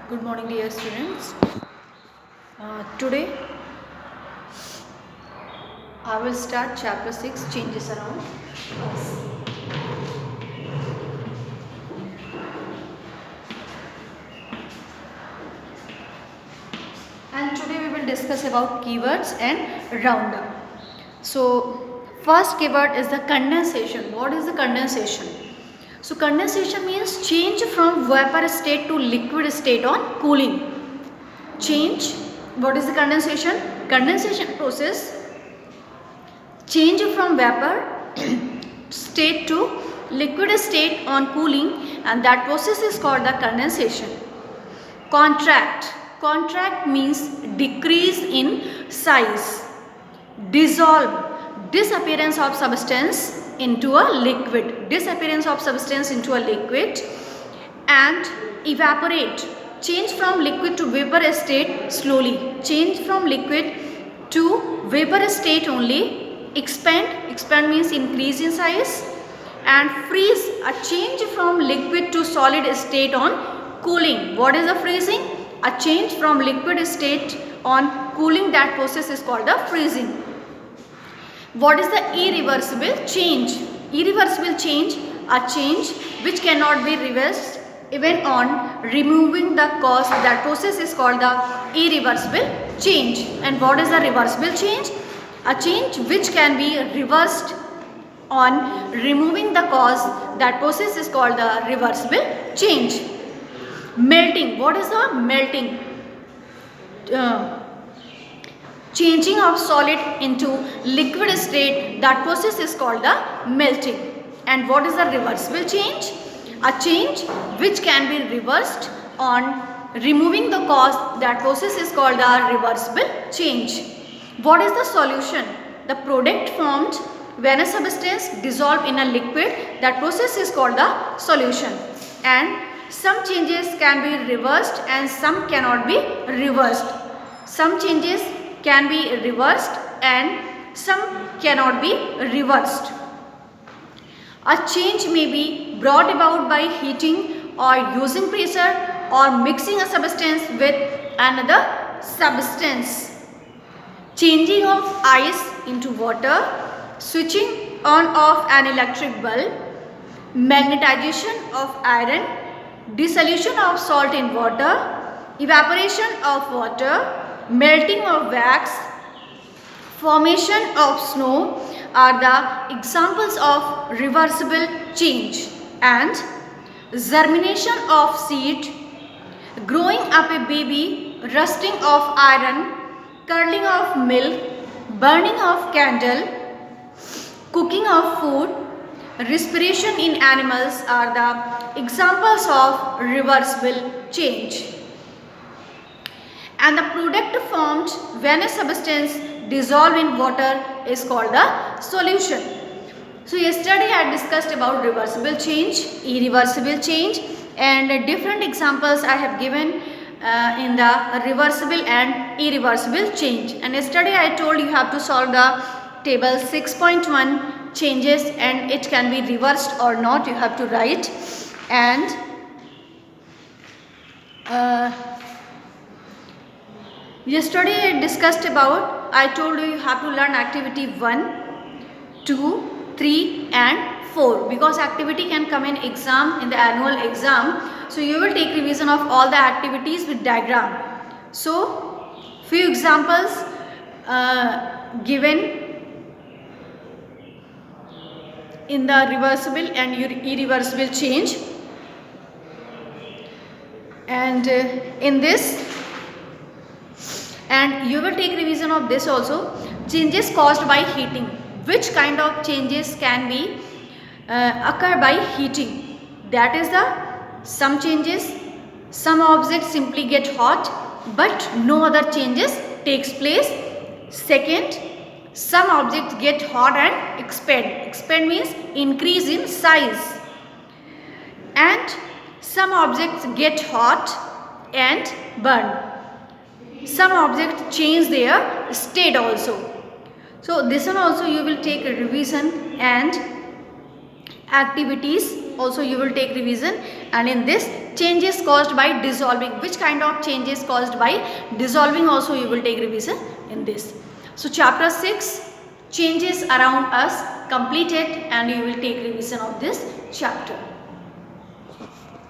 Good morning, dear students. Today I will start chapter 6, changes around us. And today we will discuss about keywords and roundup. So first keyword is the condensation. What is the condensation? So condensation means change from vapor state to liquid state on cooling. Change. What is the condensation? Condensation process change from vapor state to liquid state on cooling, and that process is called the condensation. Contract means decrease in size. Dissolve, disappearance of substance into a liquid. Disappearance of substance into a liquid. And evaporate, change from liquid to vapor state slowly. Change from liquid to vapor state only. Expand means increase in size. And freeze, a change from liquid to solid state on cooling. What is the freezing? A change from liquid state on cooling. That process is called the freezing. What is the irreversible change? Irreversible change, a change which cannot be reversed even on removing the cause. That process is called the irreversible change. And what is the reversible change? A change which can be reversed on removing the cause. That process is called the reversible change. Melting. What is the melting? Changing of solid into liquid state. That process is called the melting. And what is the reversible change? A change which can be reversed on removing the cause. That process is called the reversible change. What is the solution? The product formed when a substance dissolved in a liquid. That process is called the solution. And some changes can be reversed and some cannot be reversed. Some changes can be reversed and some cannot be reversed. A change may be brought about by heating or using pressure or mixing a substance with another substance. Changing of ice into water, switching on off an electric bulb, magnetization of iron, dissolution of salt in water, evaporation of water, melting of wax, formation of snow are the examples of reversible change. And germination of seed, growing up a baby, rusting of iron, curdling of milk, burning of candle, cooking of food, respiration in animals are the examples of reversible change. And the product formed when a substance dissolved in water is called the solution. So yesterday I discussed about reversible change, irreversible change, and different examples I have given in the reversible and irreversible change. And yesterday I told you have to solve the table 6.1 changes, and it can be reversed or not, you have to write. And yesterday I discussed about, I told you have to learn activity 1, 2, 3 and 4, because activity can come in exam, in the annual exam. So you will take revision of all the activities with diagram. So few examples given in the reversible and irreversible change. And in this, and you will take revision of this also, changes caused by heating. Which kind of changes can be occur by heating? That is the some changes, some objects simply get hot but no other changes takes place. Second, some objects get hot and expand. Expand means increase in size. And some objects get hot and burn. Some objects change their state also. So this one also you will take a revision and activities also you will take revision, and in this changes caused by dissolving, which kind of changes caused by dissolving also you will take revision in this. So chapter 6 changes around us completed, and you will take revision of this chapter.